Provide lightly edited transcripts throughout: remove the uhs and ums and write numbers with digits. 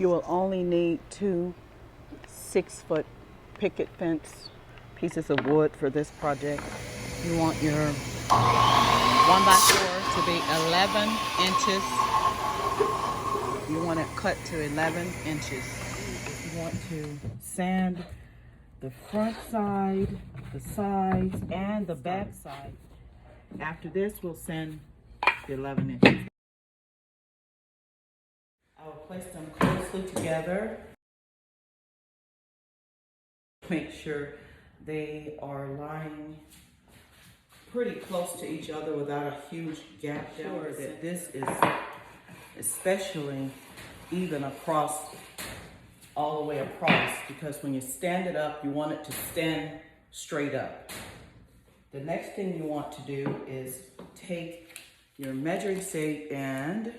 You will only need 2 6-foot picket fence pieces of wood for this project. You want your 1x4 to be 11 inches. You want it cut to 11 inches. You want to sand the front side, the sides, and the back side. After this, we'll sand the 11 inches. I will place them closely together. Make sure they are lying pretty close to each other without a huge gap down. Sure that this is especially even across, all the way across, because when you stand it up, you want it to stand straight up. The next thing you want to do is take your measuring tape and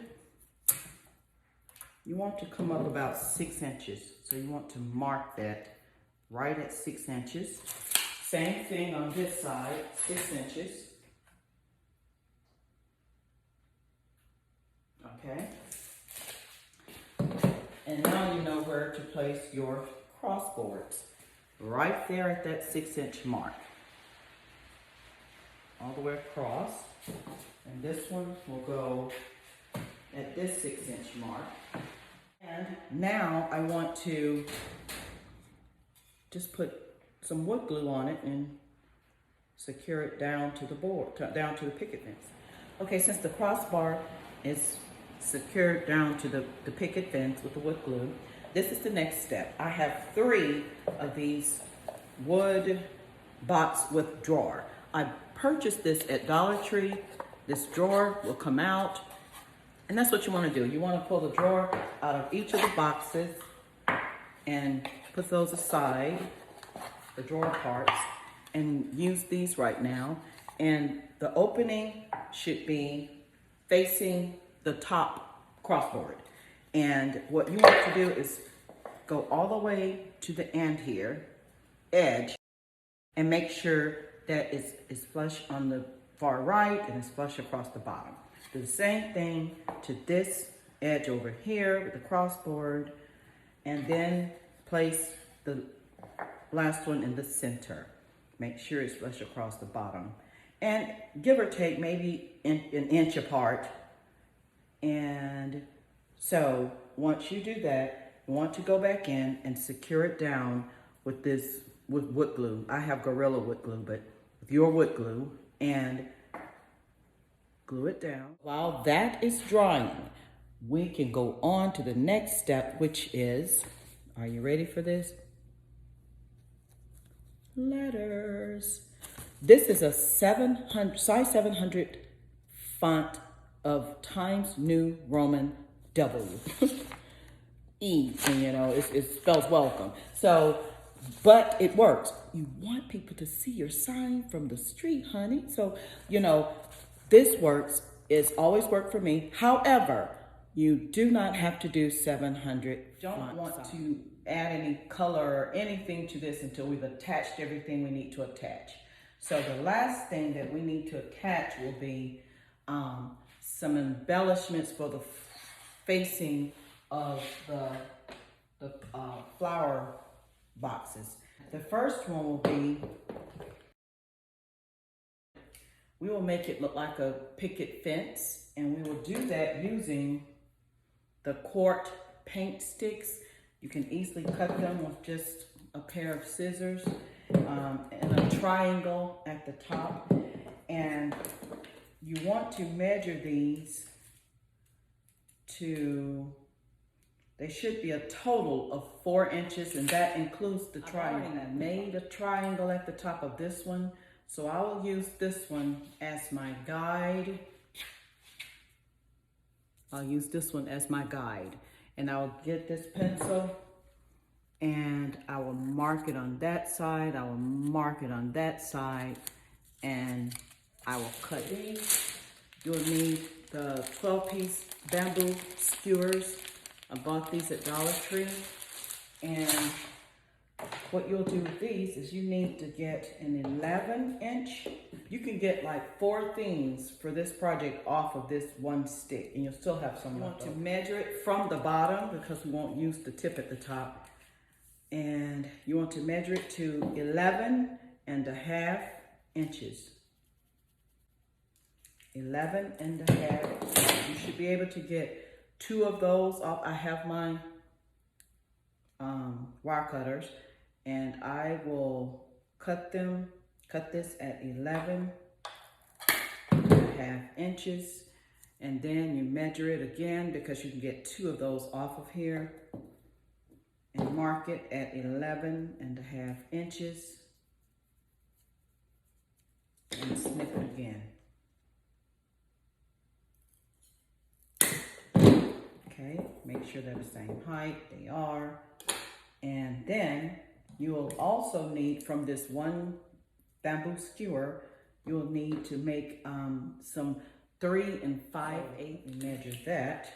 you want to come up about 6 inches. So you want to mark that right at 6 inches. Same thing on this side, 6 inches. Okay. And now you know where to place your crossboards. Right there at that 6-inch mark. All the way across. And this one will go at this 6-inch mark. And now I want to just put some wood glue on it and secure it down to the board, down to the picket fence. Okay, since the crossbar is secured down to the picket fence with the wood glue, this is the next step. I have 3 of these wood box with drawer. I purchased this at Dollar Tree. This drawer will come out, and that's what you want to do. You want to pull the drawer out of each of the boxes and put those aside, the drawer parts, and use these right now. And the opening should be facing the top crossboard. And what you want to do is go all the way to the end here, edge, and make sure that it's flush on the far right and it's flush across the bottom. Do the same thing to this edge over here with the crossboard, and then place the last one in the center. Make sure it's flush across the bottom. And give or take maybe an inch apart. And so once you do that, you want to go back in and secure it down with wood glue. I have Gorilla wood glue, but with your wood glue, and glue it down. While that is drying, we can go on to the next step, which is, are you ready for this? Letters. This is a size 700 font of Times New Roman W. E, and you know, it spells welcome. So, but it works. You want people to see your sign from the street, honey. So, you know, this works. It's always worked for me. However, you do not have to do 700. Don't want to add any color or anything to this until we've attached everything we need to attach. So the last thing that we need to attach will be some embellishments for the facing of the flower boxes. The first one will be, we will make it look like a picket fence, and we will do that using the quart paint sticks. You can easily cut them with just a pair of scissors and a triangle at the top. And you want to measure these to, they should be a total of 4 inches, and that includes the triangle. I made a triangle at the top of this one, so I will use this one as my guide. I'll use this one as my guide. And I'll get this pencil and I will mark it on that side. I will mark it on that side, and I will cut these. You'll need the 12-piece bamboo skewers. I bought these at Dollar Tree. And what you'll do with these is you need to get an 11-inch. You can get like 4 things for this project off of this one stick, and you'll still have some left. You want to measure it from the bottom because we won't use the tip at the top. And you want to measure it to 11.5 inches. 11.5. You should be able to get 2 of those off. I have my wire cutters, and I will cut this at 11.5 inches, and then you measure it again because you can get 2 of those off of here, and mark it at 11.5 inches, and snip it again. Okay, make sure they're the same height. They are. And then you will also need, from this one bamboo skewer, you'll need to make some 3 5/8. Measure that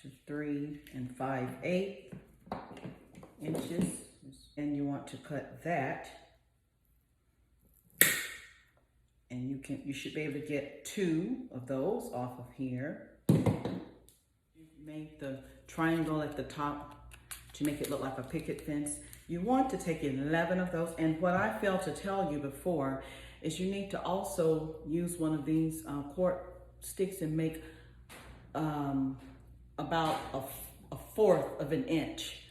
to 3 5/8 inches. And you want to cut that. And you should be able to get 2 of those off of here. Make the triangle at the top to make it look like a picket fence. You want to take 11 of those, and what I failed to tell you before is you need to also use one of these quart sticks and make about a 1/4 of an inch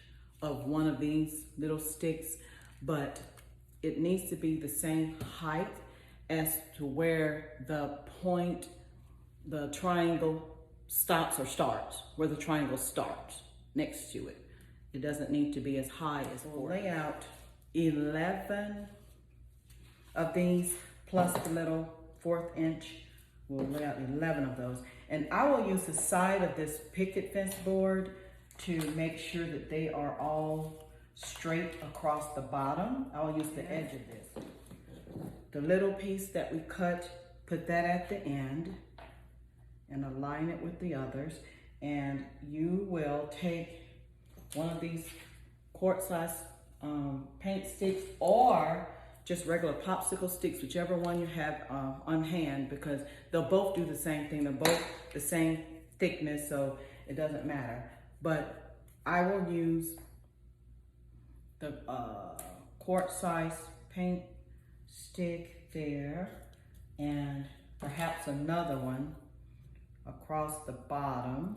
of one of these little sticks, but it needs to be the same height as to where the point, the triangle stops or starts, where the triangle starts next to it. It doesn't need to be as high as 4. Lay out 11 of these plus the little 1/4 inch. We'll lay out 11 of those. And I will use the side of this picket fence board to make sure that they are all straight across the bottom. I'll use the edge of this. The little piece that we cut, put that at the end and align it with the others. And you will take one of these quart-size paint sticks, or just regular popsicle sticks, whichever one you have on hand, because they'll both do the same thing. They're both the same thickness, so it doesn't matter. But I will use the quart-size paint stick there, and perhaps another one across the bottom.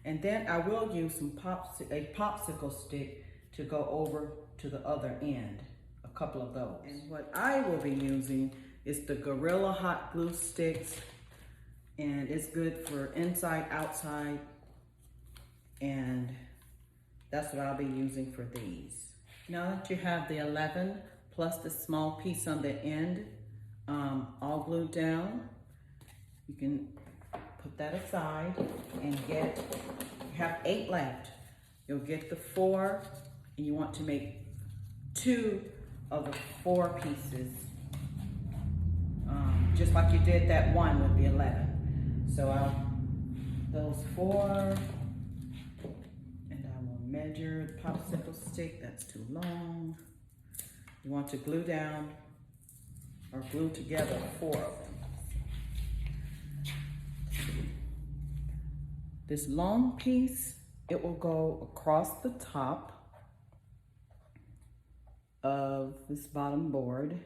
And then I will use a popsicle stick to go over to the other end, a couple of those. And what I will be using is the Gorilla Hot Glue Sticks, and it's good for inside, outside, and that's what I'll be using for these. Now that you have the 11 plus the small piece on the end all glued down, you can put that aside and you have 8 left. You'll get the 4, and you want to make 2 of the 4 pieces, just like you did that one with the 11. So those 4, and I will measure the popsicle stick. That's too long. You want to glue down or glue together 4 of them. This long piece, it will go across the top of this bottom board.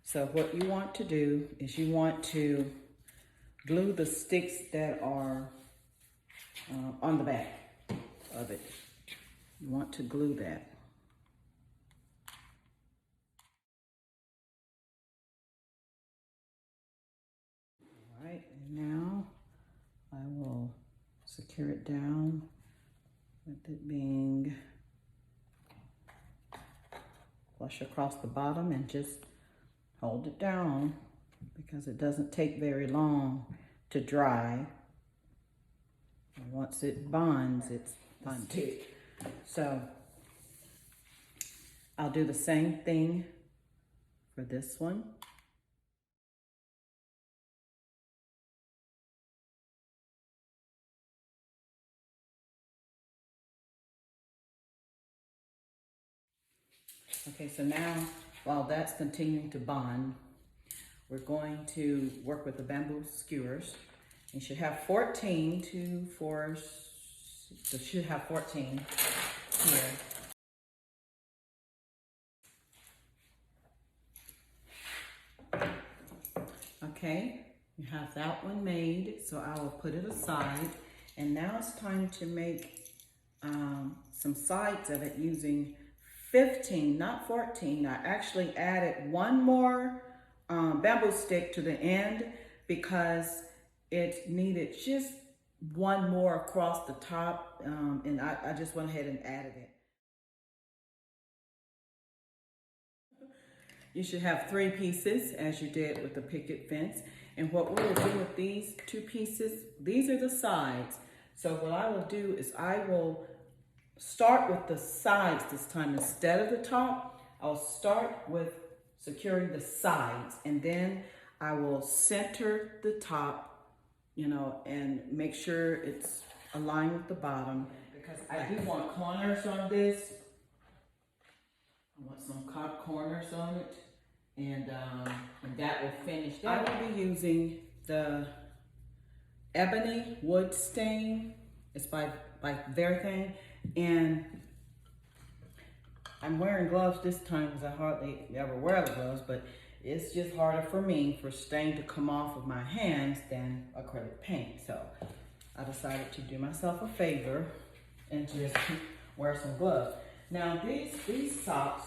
So what you want to do is you want to glue the sticks that are on the back of it. You want to glue that. All right, and now I will secure it down with it being flush across the bottom, and just hold it down because it doesn't take very long to dry. And once it bonds, it's bonded. So I'll do the same thing for this one. Okay, so now while that's continuing to bond, we're going to work with the bamboo skewers. You should have 14, 2, 4, so should have 14 here. Okay, you have that one made, so I will put it aside. And now it's time to make some sides of it using 15, not 14. I actually added one more bamboo stick to the end because it needed just one more across the top, and I just went ahead and added it. You should have 3 pieces as you did with the picket fence. And what we will do with these 2 pieces, these are the sides. So what I will do is I will start with the sides this time instead of the top. I'll start with securing the sides, and then I will center the top, you know, and make sure it's aligned with the bottom, because I do want corners on this. I want some corners on it, and that will finish that. I will be using the ebony wood stain. It's by their thing, and I'm wearing gloves this time because I hardly ever wear the gloves, but it's just harder for me for stain to come off of my hands than acrylic paint. So I decided to do myself a favor and just wear some gloves. Now these socks,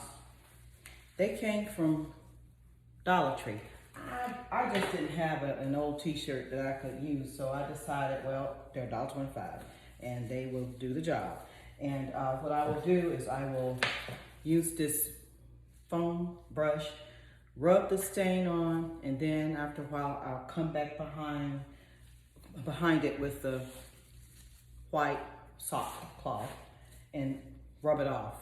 they came from Dollar Tree. I just didn't have an old t-shirt that I could use, so I decided, well, they're $1.25 and they will do the job. And what I will do is I will use this foam brush, rub the stain on, and then after a while I'll come back behind it with the white sock cloth and rub it off.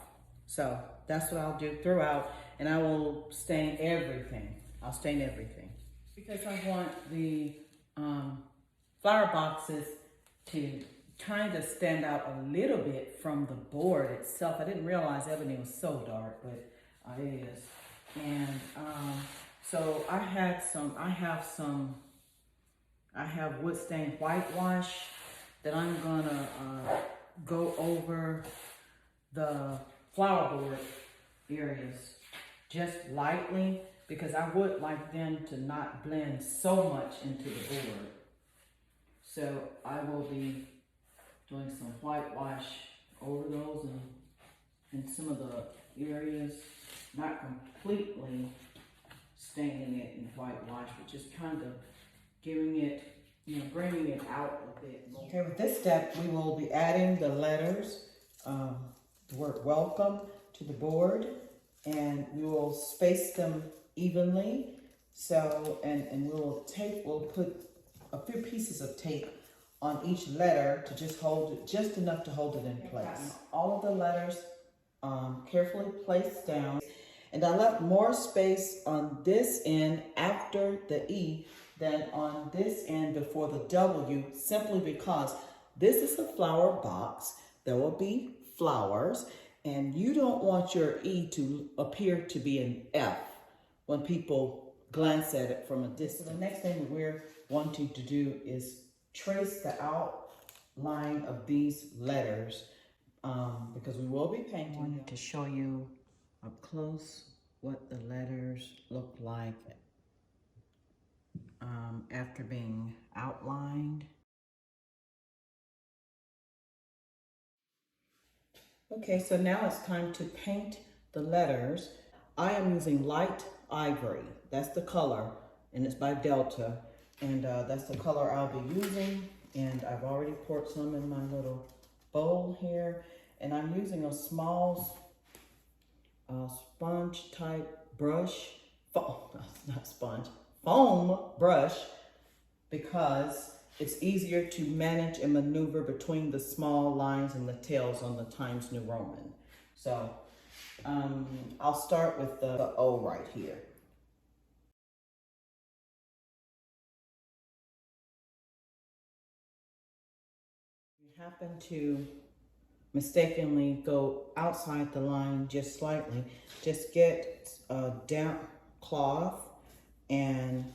So that's what I'll do throughout, and I will stain everything. I'll stain everything because I want the flower boxes to kind of stand out a little bit from the board itself. I didn't realize ebony was so dark, but it is. And so I have wood stain whitewash that I'm gonna go over the flower board areas just lightly, because I would like them to not blend so much into the board. So I will be doing some whitewash over those and some of the areas, not completely staining it in whitewash, but just kind of giving it, you know, bringing it out a bit more. Okay, with this step, we will be adding the letters, the word welcome to the board, and we will space them evenly. So, and we'll put a few pieces of tape on each letter to just hold it, just enough to hold it in place. All of the letters carefully placed down. And I left more space on this end after the E than on this end before the W, simply because this is a flower box. There will be flowers, and you don't want your E to appear to be an F when people glance at it from a distance. So the next thing that we're wanting to do is trace the outline of these letters, because we will be painting. I wanted to show you up close what the letters look like after being outlined. Okay, so now it's time to paint the letters. I am using light ivory. That's the color, and it's by Delta. And that's the color I'll be using. And I've already poured some in my little bowl here. And I'm using a small sponge type brush, foam brush, because it's easier to manage and maneuver between the small lines and the tails on the Times New Roman. So I'll start with the O right here. You happen to mistakenly go outside the line just slightly, just get a damp cloth and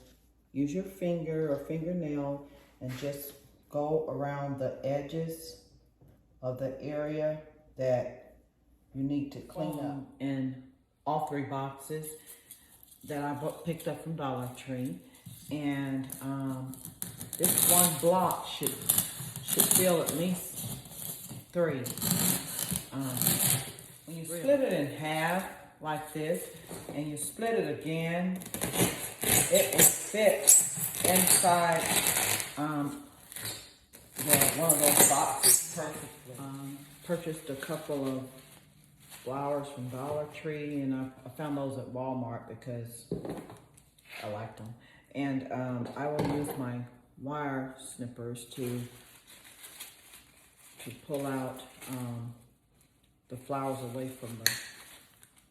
use your finger or fingernail and just go around the edges of the area that you need to clean up. In all 3 boxes that I picked up from Dollar Tree, and this one block should fill at least 3. When you split it in half like this, and you split it again, it will fit inside one of those boxes perfectly. Purchased a couple of flowers from Dollar Tree, and I found those at Walmart because I liked them. And I will use my wire snippers to pull out the flowers away from them.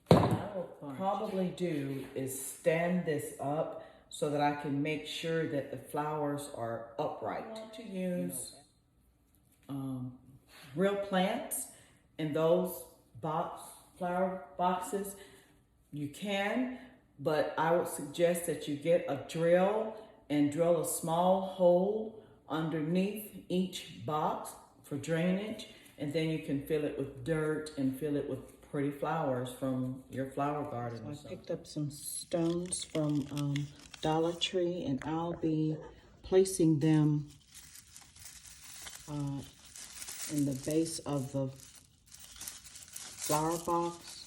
What I will probably do is stand this up so that I can make sure that the flowers are upright. I want to use real plants in those flower boxes. You can, but I would suggest that you get a drill and drill a small hole underneath each box for drainage, and then you can fill it with dirt and fill it with pretty flowers from your flower garden. So I picked up some stones from Dollar Tree, and I'll be placing them in the base of the flower box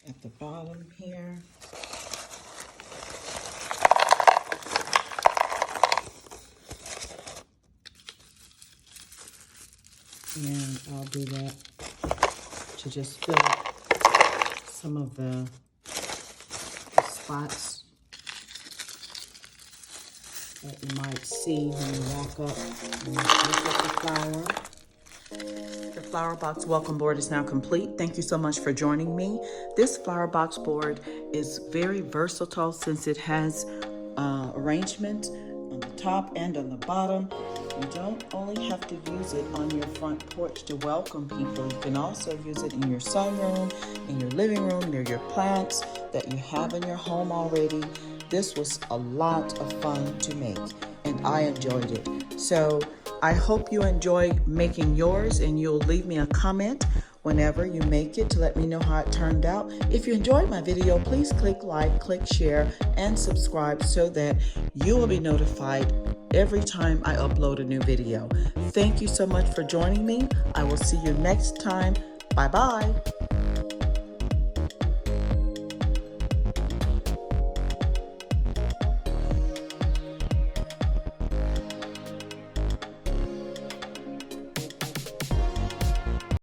at the bottom here. And I'll do that to just fill up some of the spots that you might see when you walk up and look at the flower. The flower box welcome board is now complete. Thank you so much for joining me. This flower box board is very versatile since it has arrangement on the top and on the bottom. You don't only have to use it on your front porch to welcome people. You can also use it in your sunroom, in your living room, near your plants that you have in your home already. This was a lot of fun to make, and I enjoyed it. So I hope you enjoy making yours, and you'll leave me a comment whenever you make it to let me know how it turned out. If you enjoyed my video, please click like, click share, and subscribe so that you will be notified every time I upload a new video. Thank you so much for joining me. I will see you next time. Bye-bye.